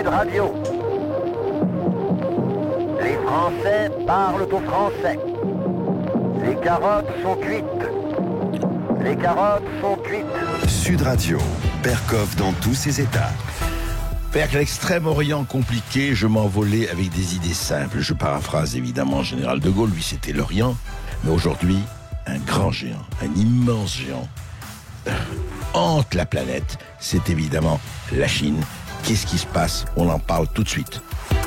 Radio. Les Français parlent aux Français. Les carottes sont cuites. Les carottes sont cuites. Sud Radio, Berkoff dans tous ses états. Vers l'extrême-orient compliqué, je m'envolais avec des idées simples. Je paraphrase évidemment Général de Gaulle, lui c'était l'Orient. Mais aujourd'hui, un grand géant, un immense géant, hante la planète. C'est évidemment la Chine. Qu'est-ce qui se passe? On en parle tout de suite.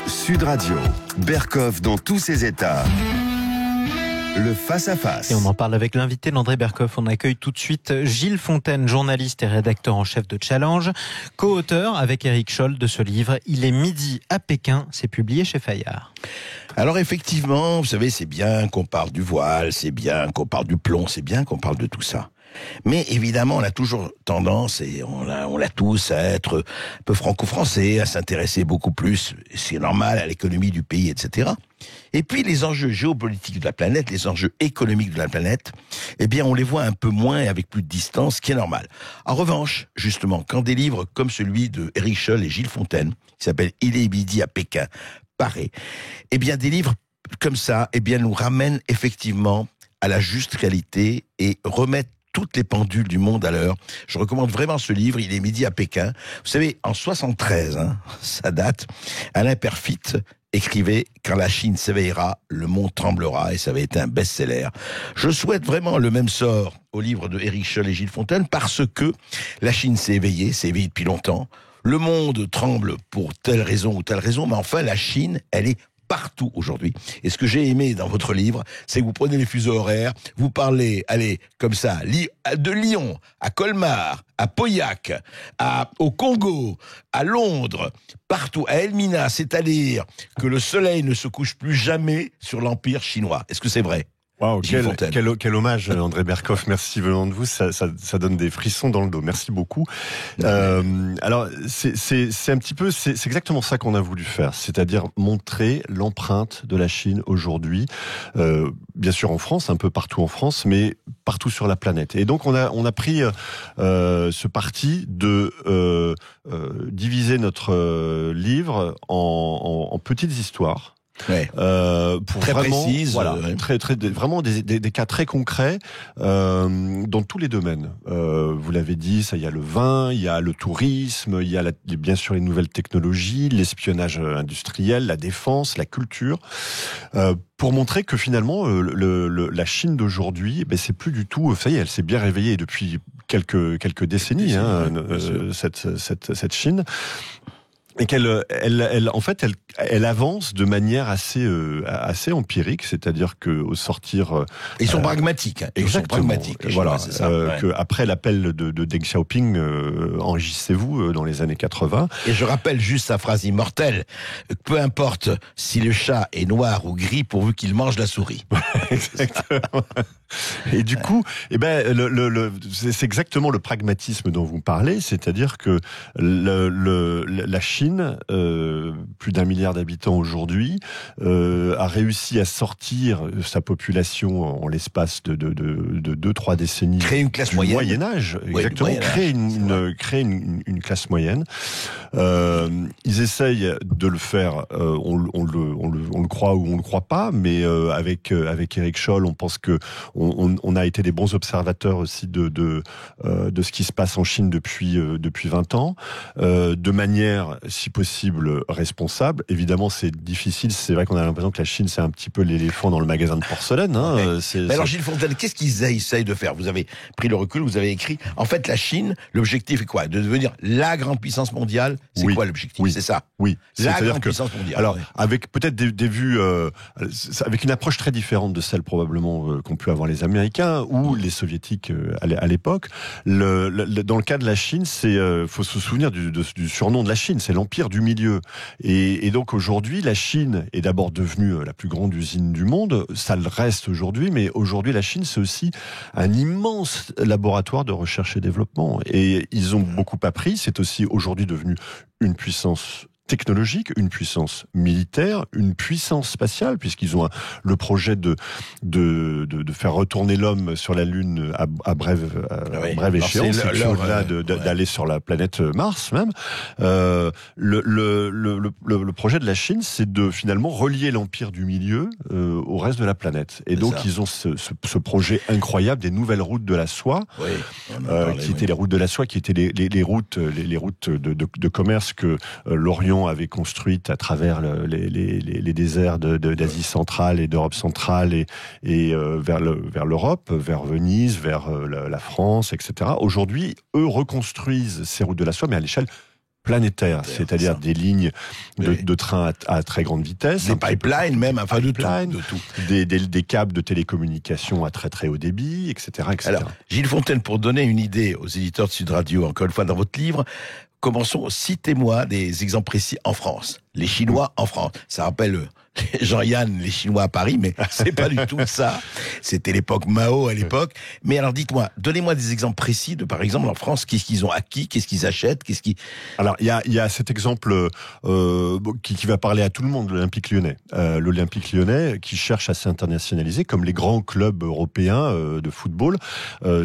Sud Radio, Berkoff dans tous ses états. Le face-à-face. Et on en parle avec l'invité d'André Berkoff. On accueille tout de suite Gilles Fontaine, journaliste et rédacteur en chef de Challenge, co-auteur avec Éric Scholl de ce livre « Il est midi à Pékin ». C'est publié chez Fayard. Alors effectivement, vous savez, c'est bien qu'on parle du voile, c'est bien qu'on parle du plomb, c'est bien qu'on parle de tout ça. Mais évidemment, on a toujours tendance, et on l'a tous, à être un peu franco-français, à s'intéresser beaucoup plus, c'est normal, à l'économie du pays, etc. Et puis les enjeux géopolitiques de la planète, les enjeux économiques de la planète, eh bien on les voit un peu moins et avec plus de distance, ce qui est normal. En revanche, justement, quand des livres comme celui de Éric Scholl et Gilles Fontaine, qui s'appelle « Il est midi à Pékin », paraît, eh bien des livres comme ça, eh bien nous ramènent effectivement à la juste réalité et remettent toutes les pendules du monde à l'heure. Je recommande vraiment ce livre, Il est midi à Pékin. Vous savez, en 73, ça date, Alain Perfit écrivait « Quand la Chine s'éveillera, le monde tremblera » et ça avait été un best-seller. Je souhaite vraiment le même sort au livre de Éric Scholl et Gilles Fontaine parce que la Chine s'est éveillée depuis longtemps. Le monde tremble pour telle raison ou telle raison, mais enfin la Chine, elle est partout aujourd'hui. Et ce que j'ai aimé dans votre livre, c'est que vous prenez les fuseaux horaires, vous parlez, allez, comme ça, de Lyon à Colmar, à Pauillac, au Congo, à Londres, partout, à Elmina, c'est-à-dire que le soleil ne se couche plus jamais sur l'Empire chinois. Est-ce que c'est vrai ? Waouh, quel hommage, André Berkoff. Merci venant de vous. Ça donne des frissons dans le dos. Merci beaucoup. Alors, c'est un petit peu, c'est exactement ça qu'on a voulu faire. C'est-à-dire montrer l'empreinte de la Chine aujourd'hui. Bien sûr en France, un peu partout en France, mais partout sur la planète. Et donc, on a pris ce parti de diviser notre livre en petites histoires. Ouais. Pour très vraiment, précise, voilà, vraiment des cas très concrets dans tous les domaines. Vous l'avez dit, ça, il y a le vin, il y a le tourisme, il y a bien sûr les nouvelles technologies, l'espionnage industriel, la défense, la culture. Pour montrer que finalement la Chine d'aujourd'hui, c'est plus du tout, ça y est, elle s'est bien réveillée depuis quelques décennies, cette Chine. Et qu'elle avance de manière assez empirique, c'est-à-dire que au sortir, ils sont pragmatiques. Ils sont pragmatiques. Voilà. Que après l'appel de Deng Xiaoping, enregistrez-vous dans les années 80. Et je rappelle juste sa phrase immortelle: peu importe si le chat est noir ou gris, pourvu qu'il mange la souris. Exactement. Et du coup, c'est exactement le pragmatisme dont vous parlez, c'est-à-dire que la Chine, plus d'1 milliard d'habitants aujourd'hui, a réussi à sortir sa population en l'espace de 2-3 décennies. Créer une classe moyenne. Moyen-Âge, exactement. Créer une classe moyenne. Ils essayent de le faire, on le croit ou on le croit pas, mais avec Éric Scholl, on pense que on a été des bons observateurs aussi de ce qui se passe en Chine depuis 20 ans, de manière, si possible, responsable. Évidemment, c'est difficile. C'est vrai qu'on a l'impression que la Chine, c'est un petit peu l'éléphant dans le magasin de porcelaine. Mais alors, Gilles Fontaine, qu'est-ce qu'ils essayent de faire? Vous avez pris le recul, vous avez écrit. En fait, la Chine, l'objectif est quoi? De devenir la grande puissance mondiale? C'est quoi l'objectif? Oui. C'est ça? Oui. La grande puissance mondiale. Alors, avec peut-être des vues, avec une approche très différente de celle probablement qu'ont pu avoir les Américains ou les Soviétiques à l'époque. Dans le cas de la Chine, faut se souvenir du surnom de la Chine, c'est l'empire du milieu. Et donc aujourd'hui, la Chine est d'abord devenue la plus grande usine du monde. Ça le reste aujourd'hui, mais aujourd'hui, la Chine, c'est aussi un immense laboratoire de recherche et développement. Et ils ont beaucoup appris. C'est aussi aujourd'hui devenu une puissance technologique, une puissance militaire, une puissance spatiale, puisqu'ils ont le projet de faire retourner l'homme sur la Lune à brève échéance, et puis au-delà d'aller sur la planète Mars même. Le projet de la Chine, c'est de finalement relier l'empire du milieu au reste de la planète. Et donc ils ont ce projet incroyable des nouvelles routes de la soie, qui étaient les routes de la soie, qui étaient les routes de commerce que l'Orient avait construite à travers les déserts d'Asie centrale et d'Europe centrale et vers l'Europe, vers Venise, vers la France, etc. Aujourd'hui, eux reconstruisent ces routes de la soie, mais à l'échelle planétaire, c'est-à-dire des lignes de train à très grande vitesse, des pipelines même, enfin de tout. Des câbles de télécommunication à très très haut débit, etc., etc. Alors, Gilles Fontaine, pour donner une idée aux éditeurs de Sud Radio, encore une fois dans votre livre, commençons, citez-moi des exemples précis en France. Les Chinois en France. Ça rappelle Jean-Yann, les Chinois à Paris, mais c'est pas du tout ça. C'était l'époque Mao à l'époque. Mais alors dites-moi, donnez-moi des exemples précis de, par exemple, en France, qu'est-ce qu'ils ont acquis, qu'est-ce qu'ils achètent, Alors, il y a cet exemple qui va parler à tout le monde, l'Olympique Lyonnais. L'Olympique Lyonnais, qui cherche à s'internationaliser, comme les grands clubs européens de football,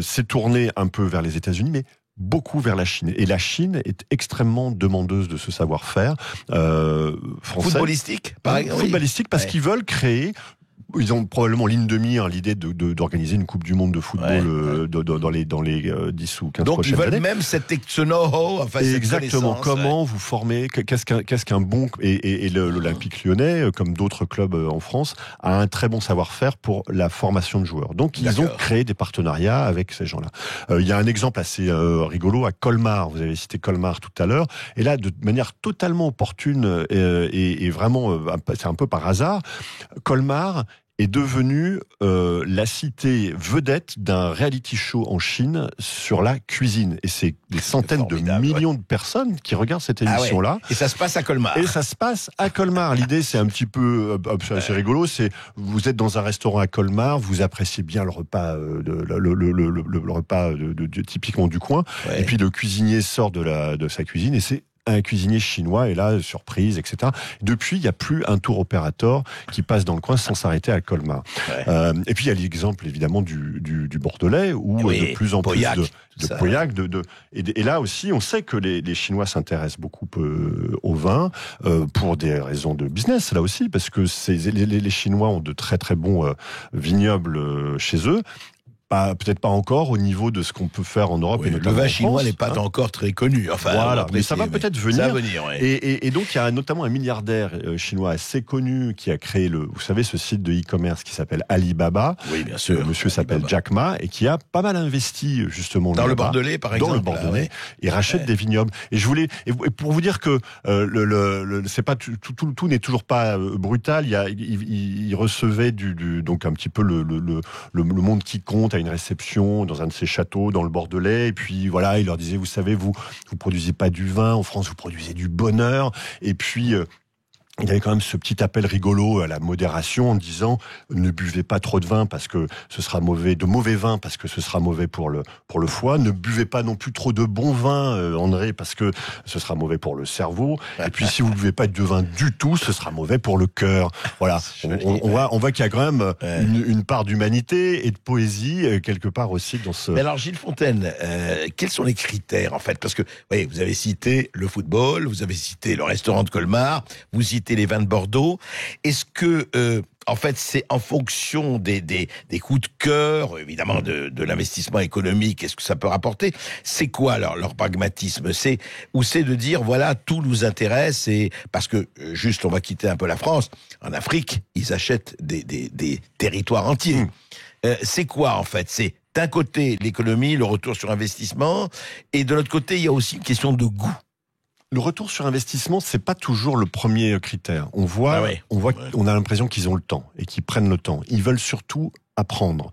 s'est tourné un peu vers les États-Unis, mais beaucoup vers la Chine. Et la Chine est extrêmement demandeuse de ce savoir-faire français. Footballistique, par exemple. Footballistique, parce qu'ils veulent créer... Ils ont probablement en ligne de mire l'idée d'organiser une Coupe du Monde de football dans les 10 ou 15 Donc prochaines années. Donc ils veulent même ce know-how, enfin cette exactement. Comment vous formez, qu'est-ce qu'un bon... Et l'Olympique Lyonnais, comme d'autres clubs en France, a un très bon savoir-faire pour la formation de joueurs. Donc ils ont créé des partenariats avec ces gens-là. Il y a un exemple assez rigolo à Colmar. Vous avez cité Colmar tout à l'heure. Et là, de manière totalement opportune et vraiment, c'est un peu par hasard, Colmar est devenue la cité vedette d'un reality show en Chine sur la cuisine. Et c'est des centaines de millions de personnes qui regardent cette émission-là. Et ça se passe à Colmar. L'idée, c'est un petit peu assez rigolo. C'est vous êtes dans un restaurant à Colmar, vous appréciez bien le repas, le repas typiquement du coin. Ouais. Et puis le cuisinier sort de sa cuisine et c'est un cuisinier chinois, et là, surprise, etc. Depuis, il n'y a plus un tour opérateur qui passe dans le coin sans s'arrêter à Colmar. Ouais. Et puis, il y a l'exemple, évidemment, du Bordelais, où de plus en plus de Pauillac. Et là aussi, on sait que les Chinois s'intéressent beaucoup au vin, pour des raisons de business, là aussi, parce que les Chinois ont de très, très bons vignobles chez eux. Peut-être pas encore au niveau de ce qu'on peut faire en Europe. Oui, et le vin chinois n'est pas encore très connu. Enfin, voilà, mais ça va peut-être venir. Ça va venir, oui. Et donc, il y a notamment un milliardaire chinois assez connu qui a créé vous savez, ce site de e-commerce qui s'appelle Alibaba. Oui, bien sûr. Le monsieur s'appelle Jack Ma et qui a pas mal investi, justement. Dans le Bordelais, par exemple. Dans le Bordelais. Il rachète des vignobles. Et pour vous dire que, c'est pas tout n'est toujours pas brutal. Il recevait donc un petit peu le monde qui compte à une réception dans un de ses châteaux dans le Bordelais, et puis voilà, il leur disait, vous savez, vous produisez pas du vin, en France vous produisez du bonheur, et puis il y avait quand même ce petit appel rigolo à la modération en disant ne buvez pas trop de vin parce que ce sera mauvais, de mauvais vin parce que ce sera mauvais pour le foie, ne buvez pas non plus trop de bon vin, André, parce que ce sera mauvais pour le cerveau, et puis si vous ne buvez pas de vin du tout, ce sera mauvais pour le cœur. Voilà, on voit qu'il y a quand même une part d'humanité et de poésie quelque part aussi dans ce... Mais alors Gilles Fontaine, quels sont les critères en fait? Parce que oui, vous avez cité le football, vous avez cité le restaurant de Colmar, vous citez les vins de Bordeaux. Est-ce que, en fait, c'est en fonction des coups de cœur, évidemment, de l'investissement économique, est-ce que ça peut rapporter? C'est quoi leur pragmatisme? C'est de dire, voilà, tout nous intéresse, et parce que, juste, on va quitter un peu la France. En Afrique, ils achètent des territoires entiers. C'est quoi, en fait? C'est d'un côté l'économie, le retour sur investissement, et de l'autre côté, il y a aussi une question de goût. Le retour sur investissement, c'est pas toujours le premier critère. On a l'impression qu'ils ont le temps et qu'ils prennent le temps. Ils veulent surtout à prendre.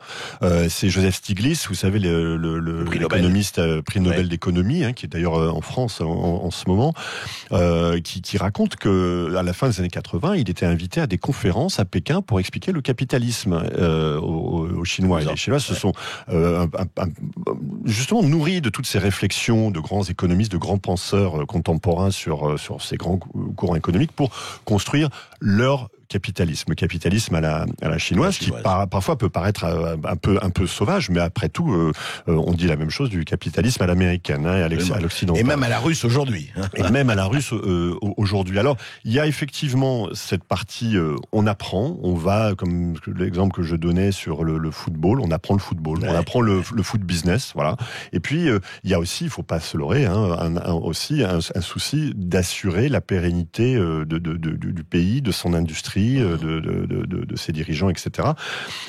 C'est Joseph Stiglitz, vous savez, l'économiste, prix Nobel d'économie, qui est d'ailleurs en France en ce moment, qui raconte que à la fin des années 80, il était invité à des conférences à Pékin pour expliquer le capitalisme aux Chinois. Et les Chinois se sont justement nourris de toutes ces réflexions de grands économistes, de grands penseurs contemporains sur ces grands courants économiques pour construire leur capitalisme à la chinoise, qui parfois peut paraître un peu sauvage, mais après tout, on dit la même chose du capitalisme à l'américaine, à l'occidental. Et même à la russe aujourd'hui. Et même à la russe aujourd'hui. Alors, il y a effectivement cette partie, on apprend, on va, comme l'exemple que je donnais sur le football, on apprend le football, on apprend le foot business, voilà. Et puis, il y a aussi, il faut pas se leurrer, un souci d'assurer la pérennité du pays, de son industrie, de ses dirigeants, etc.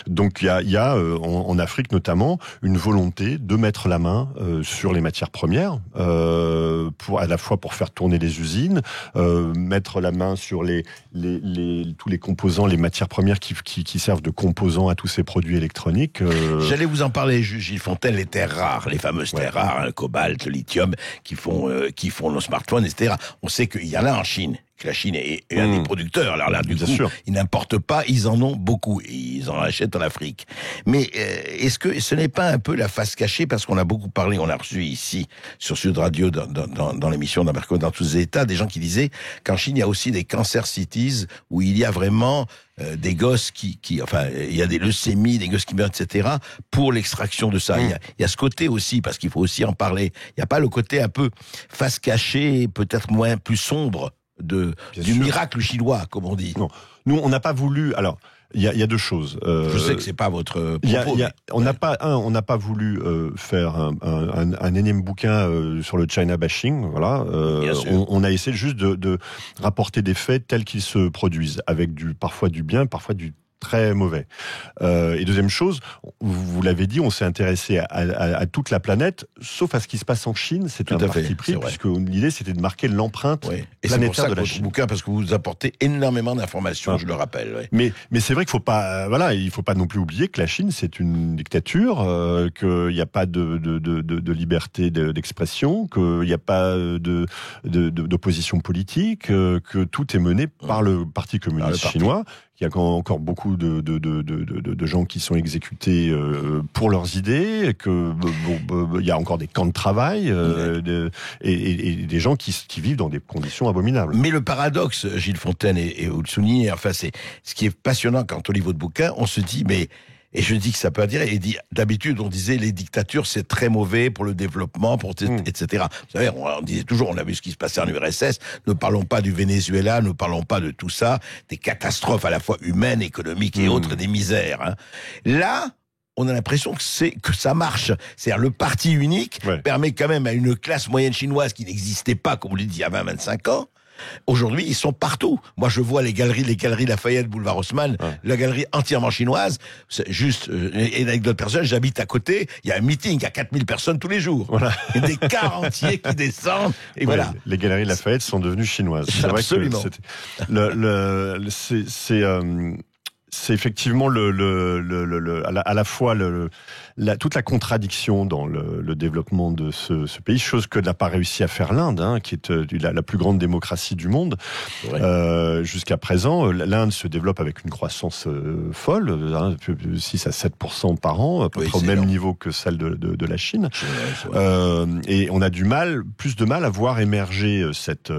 Donc il y a en Afrique notamment une volonté de mettre la main sur les matières premières, à la fois pour faire tourner les usines, mettre la main sur tous les composants, les matières premières qui servent de composants à tous ces produits électroniques. J'allais vous en parler, Gilles Fontaine, les terres rares, les fameuses terres rares, le cobalt, le lithium, qui font nos smartphones, etc. On sait qu'il y en a en Chine. Que la Chine est un des producteurs. Alors là, du coup, ils n'importent pas, ils en ont beaucoup. Et ils en achètent en Afrique. Mais est-ce que ce n'est pas un peu la face cachée, parce qu'on a beaucoup parlé, on a reçu ici, sur Sud Radio, dans l'émission d'Americo dans tous les États, des gens qui disaient qu'en Chine, il y a aussi des cancer cities, où il y a vraiment des gosses enfin, il y a des leucémies, des gosses qui meurent, etc., pour l'extraction de ça. Il y a ce côté aussi, parce qu'il faut aussi en parler. Il n'y a pas le côté un peu face cachée, peut-être plus sombre, du miracle chinois, comme on dit. Non. Nous, on n'a pas voulu. Alors, il y a deux choses. Je sais que c'est pas votre propos. On n'a pas voulu faire un énième bouquin sur le China bashing. Voilà. On a essayé juste de rapporter des faits tels qu'ils se produisent, avec parfois du bien, parfois du très mauvais. Et deuxième chose, vous l'avez dit, on s'est intéressé à toute la planète, sauf à ce qui se passe en Chine. C'est un parti pris, puisque l'idée c'était de marquer l'empreinte planétaire de la Chine. Bouquin, parce que vous apportez énormément d'informations, je le rappelle. Mais c'est vrai qu'il faut pas, il faut pas non plus oublier que la Chine c'est une dictature, qu'il n'y a pas de liberté d'expression, qu'il n'y a pas d'opposition politique, que tout est mené par le Parti communiste chinois. Il y a encore beaucoup de gens qui sont exécutés pour leurs idées, il y a encore des camps de travail et des gens qui vivent dans des conditions abominables. Mais le paradoxe, Gilles Fontaine, et vous le soulignez, enfin, c'est ce qui est passionnant quand on lit votre bouquin, on se dit, et je dis que ça peut attirer. Et d'habitude, on disait les dictatures, c'est très mauvais pour le développement, etc. Vous savez, on disait toujours, on a vu ce qui se passait en URSS. Ne parlons pas du Venezuela, ne parlons pas de tout ça, des catastrophes à la fois humaines, économiques et autres, des misères. Là, on a l'impression que ça marche. C'est-à-dire, le parti unique permet quand même à une classe moyenne chinoise qui n'existait pas, comme vous l'avez dit, il y a 20-25 ans. Aujourd'hui, ils sont partout. Moi, je vois les galeries Lafayette, boulevard Haussmann, la galerie entièrement chinoise. C'est juste, et avec d'autres personnes, j'habite à côté, il y a un meeting à 4000 personnes tous les jours. Voilà. Des cars entiers qui descendent, et voilà. Les galeries Lafayette sont devenus chinoises. C'est absolument. Vrai que c'est effectivement à la fois toute la contradiction dans le développement de ce pays, chose que n'a pas réussi à faire l'Inde, qui est la plus grande démocratie du monde. Jusqu'à présent, l'Inde se développe avec une croissance folle, 6 à 7% par an, à peu près au même niveau que celle de la Chine. Et on a plus de mal à voir émerger cette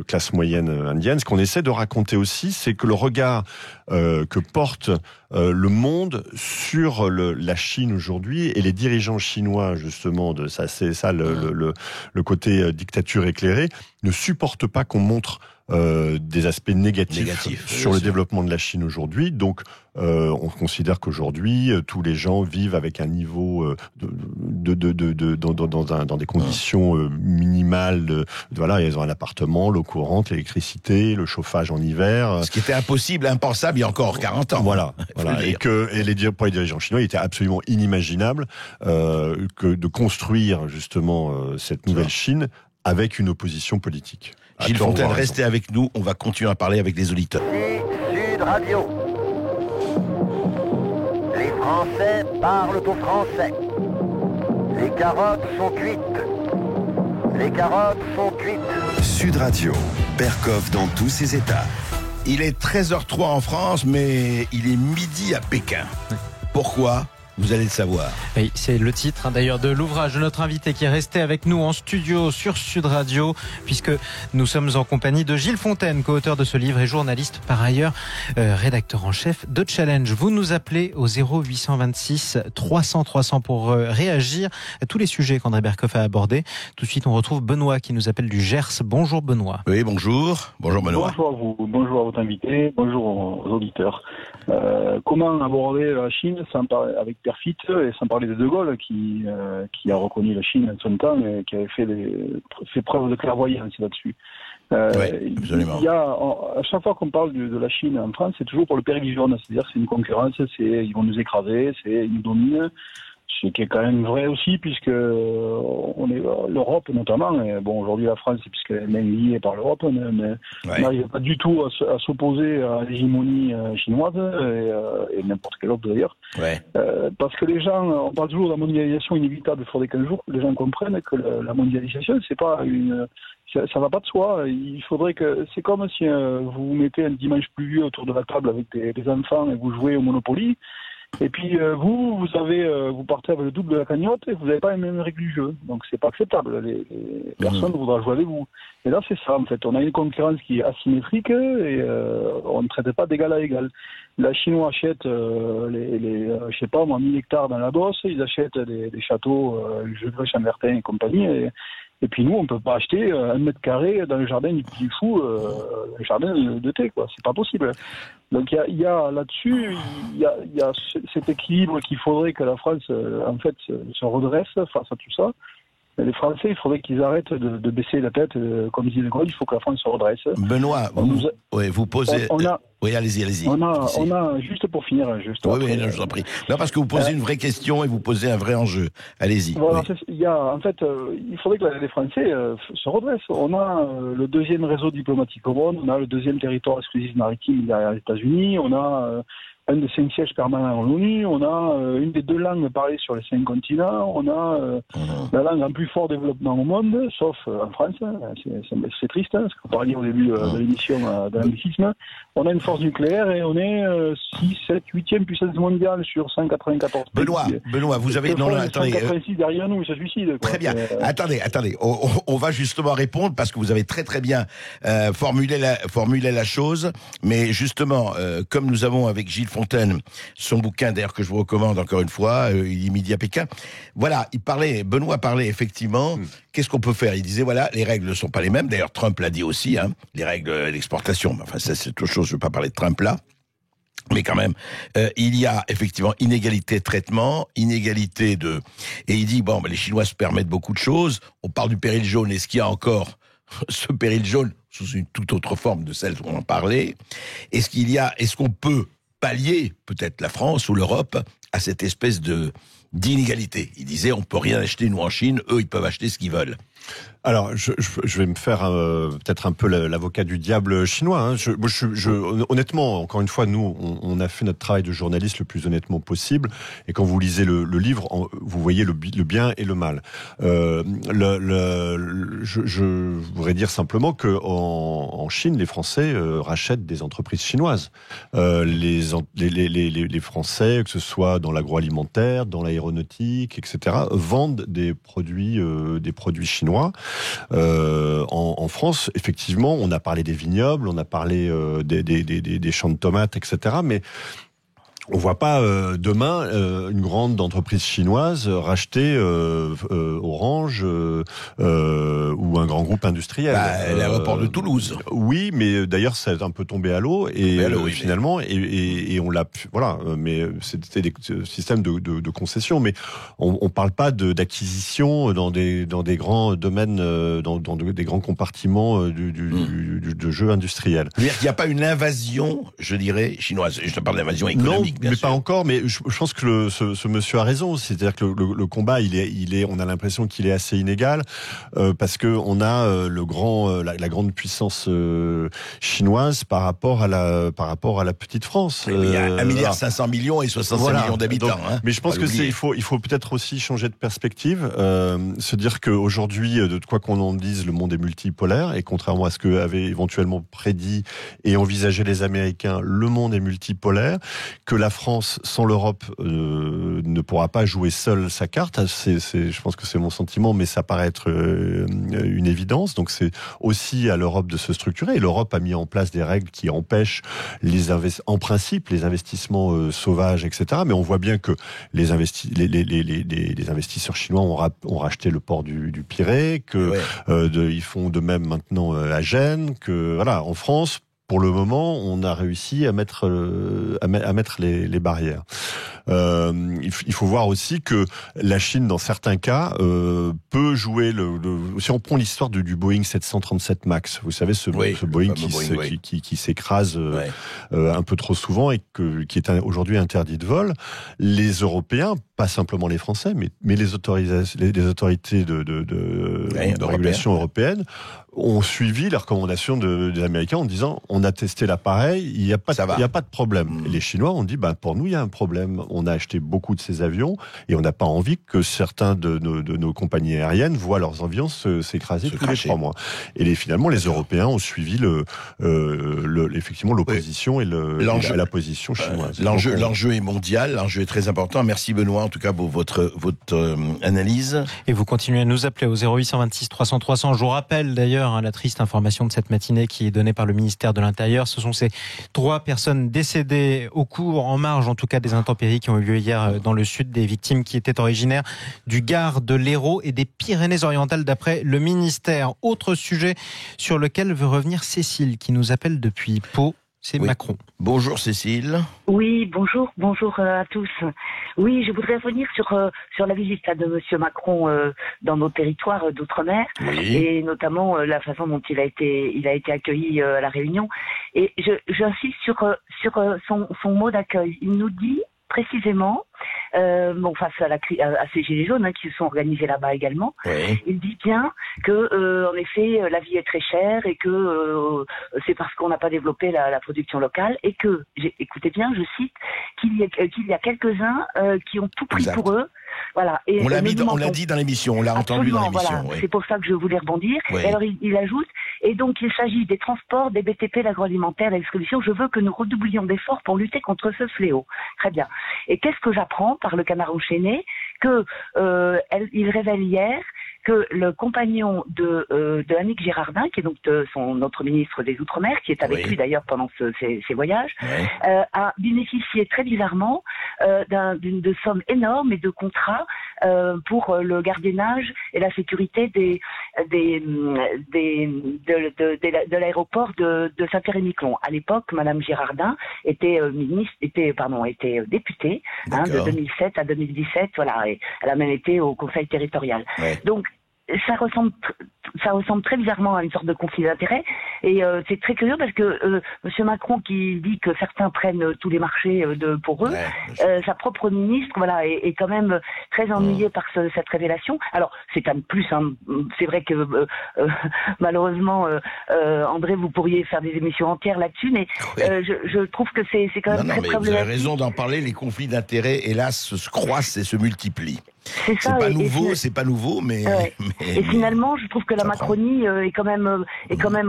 classe moyenne indienne. Ce qu'on essaie de raconter aussi, c'est que le regard que porte le monde sur la Chine aujourd'hui et les dirigeants chinois, justement, c'est ça le côté dictature éclairée, ne supportent pas qu'on montre des aspects négatifs sur le développement de la Chine aujourd'hui. Donc, on considère qu'aujourd'hui, tous les gens vivent avec un niveau dans des conditions minimales. Voilà, ils ont un appartement, l'eau courante, l'électricité, le chauffage en hiver. Ce qui était impossible, impensable il y a encore 40 ans. Voilà. Et pour les dirigeants chinois, il était absolument inimaginable que de construire justement cette nouvelle Chine avec une opposition politique. Gilles Fontaine, restez avec nous, on va continuer à parler avec les auditeurs. Sud Radio. Les Français parlent au français. Les carottes sont cuites. Les carottes sont cuites. Sud Radio, Berkoff dans tous ses états. Il est 13h03 en France, mais il est midi à Pékin. Pourquoi ? Vous allez le savoir. Oui, c'est le titre d'ailleurs de l'ouvrage de notre invité qui est resté avec nous en studio sur Sud Radio, puisque nous sommes en compagnie de Gilles Fontaine, co-auteur de ce livre et journaliste par ailleurs, rédacteur en chef de Challenge. Vous nous appelez au 0826 300 300 pour réagir à tous les sujets qu'André Berkoff a abordés. Tout de suite, on retrouve Benoît qui nous appelle du Gers. Bonjour Benoît. Oui, bonjour. Bonjour Benoît. Bonjour à vous, bonjour à votre invité, bonjour aux auditeurs. Comment aborder la Chine avec perfit et sans parler de Gaulle qui a reconnu la Chine en son temps et qui avait fait preuve de clairvoyance là-dessus. Oui, absolument. À chaque fois qu'on parle de la Chine en France, c'est toujours pour le péril jaune, c'est-à-dire c'est une concurrence, ils vont nous écraser, ils nous dominent. Ce qui est quand même vrai aussi, puisque l'Europe notamment, et bon aujourd'hui la France, puisqu'elle est même liée par l'Europe, mais n'arrive pas du tout à s'opposer à l'hégémonie chinoise et n'importe quelle autre d'ailleurs. Parce que les gens, on parle toujours de la mondialisation inévitable, il faudrait qu'un jour les gens comprennent que la mondialisation, c'est pas ça va pas de soi. Il faudrait que c'est comme si vous mettez un dimanche pluvieux autour de la table avec des enfants et vous jouez au Monopoly. Et puis vous partez avec le double de la cagnotte et vous n'avez pas les mêmes règles du jeu. Donc c'est pas acceptable. Les personnes voudront jouer avec vous. Et là c'est ça en fait. On a une concurrence qui est asymétrique et on ne traite pas d'égal à égal. La Chinois achète je sais pas moi 1000 hectares dans la Beauce, ils achètent des châteaux, Chambertin et compagnie. Et puis nous, on peut pas acheter 1 mètre carré dans le jardin du petit fou, un jardin de thé, quoi. C'est pas possible. Donc il y a là-dessus, il y a cet équilibre qu'il faudrait que la France, en fait, se redresse face à tout ça. Et les Français, il faudrait qu'ils arrêtent de baisser la tête, comme disait De Gaulle. Il faut que la France se redresse. Benoît, vous posez. Oui, allez-y. On a juste pour finir, Oui, non, je vous en prie. Non, parce que vous posez une vraie question et vous posez un vrai enjeu. Allez-y. Voilà, il faudrait que les Français se redressent. On a le deuxième réseau diplomatique au monde, on a le deuxième territoire exclusif maritime derrière les États-Unis, on a un des 5 sièges permanents en l'ONU, on a une des 2 langues parlées sur les 5 continents, on a la langue en plus fort développement au monde, sauf en France. C'est triste, parce qu'on parlait au début de l'émission de l'anglicisme. On a une force nucléaire et on est 6, 7, 8e puissance mondiale sur 194 pays. Benoît, vous avez... Non, attendez. 186 derrière nous, ils se suicident. Très bien. Attendez. On va justement répondre parce que vous avez très très bien formulé la chose. Mais justement, comme nous avons avec Gilles Fontaine, son bouquin d'ailleurs que je vous recommande encore une fois, il est midi à Pékin. Voilà, Benoît parlait effectivement, qu'est-ce qu'on peut faire ? Il disait voilà, les règles ne sont pas les mêmes. D'ailleurs, Trump l'a dit aussi, les règles d'exportation. Enfin, ça c'est autre chose, je ne veux pas parler de Trump là. Mais quand même, il y a effectivement inégalité de traitement, inégalité de... Et il dit, les Chinois se permettent beaucoup de choses. On parle du péril jaune. Est-ce qu'il y a encore ce péril jaune sous une toute autre forme de celle dont on en parlait ? Est-ce qu'on peut pallier, peut-être la France ou l'Europe, à cette espèce d'inégalité ? Il disait, on peut rien acheter, nous, en Chine. Eux, ils peuvent acheter ce qu'ils veulent. Alors, je vais me faire peut-être un peu l'avocat du diable chinois. Honnêtement, encore une fois, nous, on a fait notre travail de journaliste le plus honnêtement possible. Et quand vous lisez le livre, vous voyez le bien et le mal. Je voudrais dire simplement que en Chine, les Français rachètent des entreprises chinoises. Les Français, que ce soit dans l'agroalimentaire, dans l'aéronautique, etc., vendent des produits chinois. En France, effectivement, on a parlé des vignobles, on a parlé des champs de tomates, etc. Mais on voit pas demain une grande entreprise chinoise racheter Orange ou un grand groupe industriel. L'aéroport de Toulouse. Oui, mais d'ailleurs ça est un peu tombé à l'eau et finalement et on l'a voilà. Mais c'était des systèmes de concession. Mais on parle pas d'acquisition dans des grands domaines, dans des grands compartiments de jeux industriels. C'est-à-dire qu'il n'y a pas une invasion, je dirais, chinoise. Je te parle d'invasion économique. économique, bien mais sûr. pas encore. Mais je pense que ce monsieur a raison. C'est-à-dire que le combat, on a l'impression qu'il est assez inégal parce que on a la grande puissance chinoise par rapport à la petite France. Il y a 1,5 milliard et 65 millions d'habitants. Donc, hein. mais je pense que il faut peut-être aussi changer de perspective, se dire qu'aujourd'hui, de quoi qu'on en dise, le monde est multipolaire et contrairement à ce que avaient éventuellement prédit et envisagé les Américains, le monde est multipolaire, que la France sans l'Europe ne pourra pas jouer seule sa carte. Je pense que c'est mon sentiment, mais ça paraît être une évidence. Donc c'est aussi à l'Europe de se structurer. Et l'Europe a mis en place des règles qui empêchent en principe les investissements sauvages, etc. Mais on voit bien que les investisseurs chinois ont racheté le port du Pirée, que ils font de même maintenant à Gênes, que voilà, en France, pour le moment, on a réussi à mettre les barrières. Il faut voir aussi que la Chine, dans certains cas, peut jouer si on prend l'histoire du Boeing 737 Max, vous savez, ce Boeing qui s'écrase un peu trop souvent et qui est aujourd'hui interdit de vol. Les Européens, pas simplement les Français, mais les autorités de régulation européenne ont suivi les recommandations des Américains en disant on a testé l'appareil, il n'y a pas de problème. Et les Chinois ont dit pour nous il y a un problème. On a acheté beaucoup de ces avions et on n'a pas envie que certains de nos compagnies aériennes voient leurs avions s'écraser tous les 3 mois. Et finalement les Européens ont suivi effectivement l'opposition et la position chinoise. L'enjeu est mondial, l'enjeu est très important. Merci Benoît en tout cas pour votre analyse. Et vous continuez à nous appeler au 0826 300 300. Je vous rappelle d'ailleurs la triste information de cette matinée qui est donnée par le ministère de l'Intérieur. Ce sont ces 3 personnes décédées en marge en tout cas des intempéries qui ont eu lieu hier dans le sud, des victimes qui étaient originaires du Gard, de l'Hérault et des Pyrénées-Orientales d'après le ministère. Autre sujet sur lequel veut revenir Cécile qui nous appelle depuis Pau. C'est Macron. Bonjour Cécile. Oui, bonjour à tous. Oui, je voudrais revenir sur la visite de Monsieur Macron dans nos territoires d'outre-mer et notamment la façon dont il a été accueilli à la Réunion. Et j'insiste sur son mot d'accueil. Il nous dit précisément, face à ces gilets jaunes qui se sont organisés là-bas également, il dit bien que en effet la vie est très chère et que c'est parce qu'on n'a pas développé la production locale et que, écoutez bien, je cite, qu'il y a quelques-uns qui ont tout pris pour eux. Voilà. Et on l'a dit dans l'émission, on l'a entendu dans l'émission. Voilà. C'est pour ça que je voulais rebondir. Et alors il ajoute, et donc il s'agit des transports, des BTP, l'agroalimentaire, la distribution. Je veux que nous redoublions d'efforts pour lutter contre ce fléau. Très bien. Et qu'est-ce que j'apprends par le Canard enchaîné? Il révèle hier que le compagnon de Annick Girardin, qui est donc notre ministre des Outre-mer, qui est avec lui d'ailleurs pendant ses voyages, a bénéficié très bizarrement de sommes énormes et de contrats pour le gardiennage et la sécurité de l'aéroport de Saint-Pierre-et-Miquelon. À l'époque, Madame Girardin était députée de 2007 à 2017. Voilà, et elle a même été au Conseil territorial. Donc ça ressemble très bizarrement à une sorte de conflit d'intérêts et c'est très curieux parce que Monsieur Macron qui dit que certains prennent tous les marchés pour eux, sa propre ministre est quand même très ennuyée par cette révélation. Alors c'est quand même plus c'est vrai que malheureusement André, vous pourriez faire des émissions entières là-dessus, mais je trouve que c'est quand même très problématique. Vous avez raison d'en parler. Les conflits d'intérêts hélas se croissent et se multiplient. C'est ça. C'est pas nouveau, mais. Et finalement, je trouve que la Macronie est quand même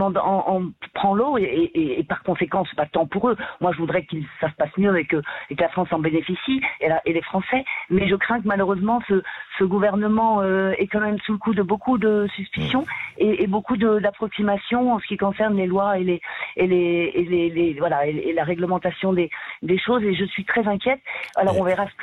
en prend l'eau et par conséquent, c'est pas tant pour eux. Moi, je voudrais que ça se passe mieux et que la France en bénéficie et les Français. Mais je crains que malheureusement, ce gouvernement est quand même sous le coup de beaucoup de suspicions et beaucoup d'approximations en ce qui concerne les lois et la réglementation des choses. Et je suis très inquiète. Alors, on verra ce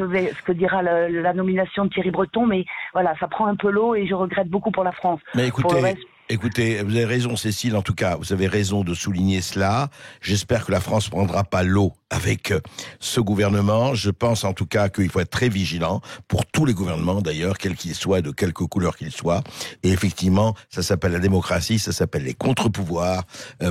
que dira la nomination de Thierry Breton, mais voilà, ça prend un peu l'eau et je regrette beaucoup pour la France. Mais écoutez, vous avez raison Cécile, en tout cas, vous avez raison de souligner cela. J'espère que la France prendra pas l'eau avec ce gouvernement. Je pense en tout cas qu'il faut être très vigilant pour tous les gouvernements d'ailleurs, quels qu'ils soient, de quelque couleur qu'ils soient. Et effectivement, ça s'appelle la démocratie, ça s'appelle les contre-pouvoirs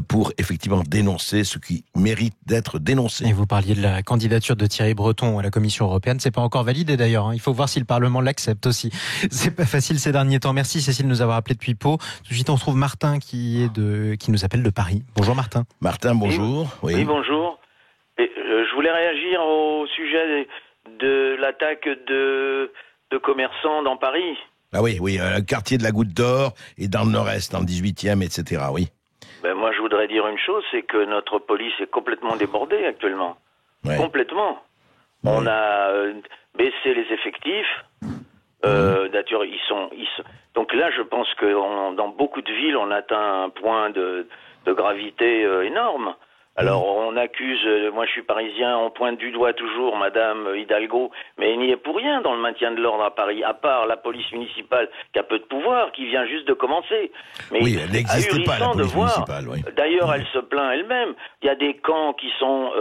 pour effectivement dénoncer ce qui mérite d'être dénoncé. Et vous parliez de la candidature de Thierry Breton à la Commission européenne, c'est pas encore validé d'ailleurs, hein. Il faut voir si le Parlement l'accepte aussi. C'est pas facile ces derniers temps. Merci Cécile de nous avoir appelé depuis Pau. Tout de suite on retrouve Martin qui nous appelle de Paris. Bonjour Martin. Martin, bonjour. Oui, bonjour. Et, je voulais réagir au sujet de l'attaque de commerçants dans Paris. Ah oui, le quartier de la Goutte d'Or et dans le Nord-Est, dans le 18e, etc. Oui. Ben moi, je voudrais dire une chose, c'est que notre police est complètement débordée actuellement. Ouais. Complètement. Ouais. On a baissé les effectifs. D'ailleurs, ils sont. Donc là, je pense que dans beaucoup de villes, on atteint un point de gravité énorme. Alors on accuse, moi je suis parisien, on pointe du doigt toujours Madame Hidalgo, mais elle n'y est pour rien dans le maintien de l'ordre à Paris, à part la police municipale qui a peu de pouvoir, qui vient juste de commencer. Mais oui, elle n'existe pas la police municipale. Oui. D'ailleurs, elle se plaint elle-même. Il y a des camps qui sont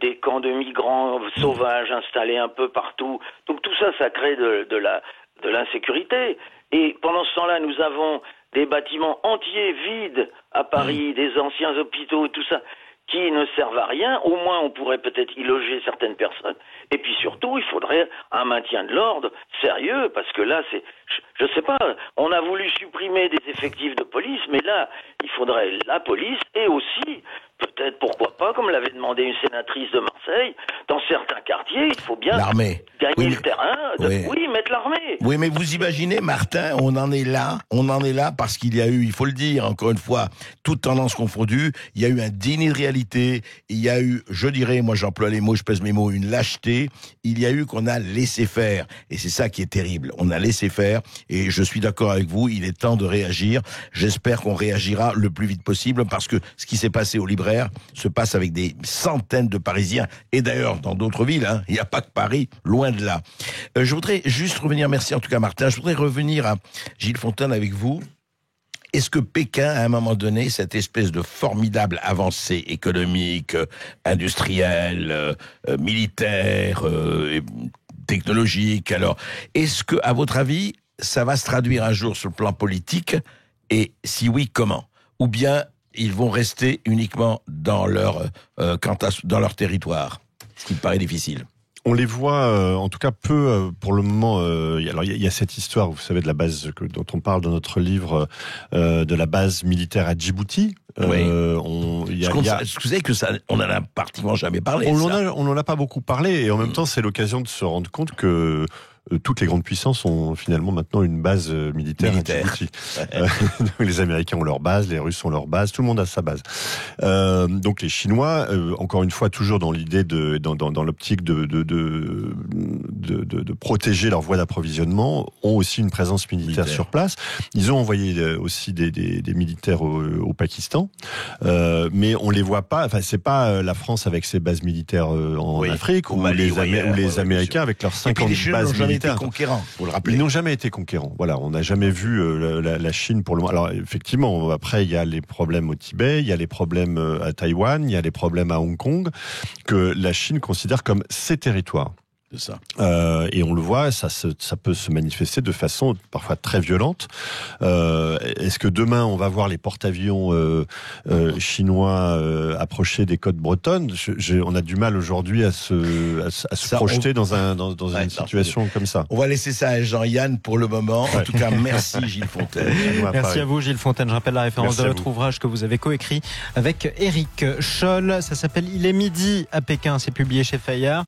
des camps de migrants sauvages installés un peu partout. Donc tout ça, ça crée de l'insécurité. Et pendant ce temps-là, nous avons des bâtiments entiers vides à Paris, des anciens hôpitaux, tout ça, qui ne servent à rien. Au moins, on pourrait peut-être y loger certaines personnes. Et puis surtout, il faudrait un maintien de l'ordre sérieux, parce que là, je sais pas, on a voulu supprimer des effectifs de police, mais là, il faudrait la police et aussi, peut-être, pourquoi pas, comme l'avait demandé une sénatrice de Marseille, dans certains quartiers, il faut bien gagner le terrain. Oui, mettre l'armée. Oui, mais vous imaginez, Martin, on en est là parce qu'il y a eu, il faut le dire, encore une fois, toutes tendances confondues, il y a eu un déni de réalité, il y a eu, je dirais, moi j'emploie les mots, je pèse mes mots, une lâcheté, il y a eu qu'on a laissé faire. Et c'est ça qui est terrible. On a laissé faire, et je suis d'accord avec vous, il est temps de réagir. J'espère qu'on réagira le plus vite possible, parce que ce qui s'est passé au Libraire se passe avec des centaines de Parisiens, et d'ailleurs dans d'autres villes, hein. Il n'y a pas que Paris, loin de là. Je voudrais juste revenir, merci en tout cas Martin, je voudrais revenir à Gilles Fontaine avec vous. Est-ce que Pékin, à un moment donné, cette espèce de formidable avancée économique, industrielle, militaire, technologique, alors, est-ce que, à votre avis, ça va se traduire un jour sur le plan politique? Et si oui, comment? Ou bien ils vont rester uniquement dans leur territoire, ce qui me paraît difficile. On les voit, en tout cas peu pour le moment. Alors il y a cette histoire, vous savez, de la base dont on parle dans notre livre, de la base militaire à Djibouti. Oui. Vous savez que ça, on en a pratiquement jamais parlé. On n'en a pas beaucoup parlé, et en même temps, c'est l'occasion de se rendre compte que toutes les grandes puissances ont finalement maintenant une base militaire. À Djibouti. Les Américains ont leur base, les Russes ont leur base, tout le monde a sa base. Donc les Chinois, encore une fois, toujours dans l'idée dans l'optique de protéger leur voie d'approvisionnement, ont aussi une présence militaire sur place. Ils ont envoyé aussi des militaires au Pakistan, mais on les voit pas. Enfin, c'est pas la France avec ses bases militaires en Afrique, ou les Américains avec leurs 50 bases militaires. Conquérants, faut le rappeler. Ils n'ont jamais été conquérants. Voilà, on n'a jamais vu la Chine pour le moment. Alors effectivement, après il y a les problèmes au Tibet, il y a les problèmes à Taïwan, il y a les problèmes à Hong Kong, que la Chine considère comme ses territoires. C'est ça. Et on le voit, ça peut se manifester de façon parfois très violente. Est-ce que demain on va voir les porte-avions chinois approcher des côtes bretonnes? On a du mal aujourd'hui à se projeter dans une situation comme ça. On va laisser ça à Jean-Yann pour le moment. En tout cas, merci Gilles Fontaine. Merci à vous Gilles Fontaine. Je rappelle la référence de votre ouvrage que vous avez coécrit avec Éric Scholl. Ça s'appelle Il est midi à Pékin. C'est publié chez Fayard.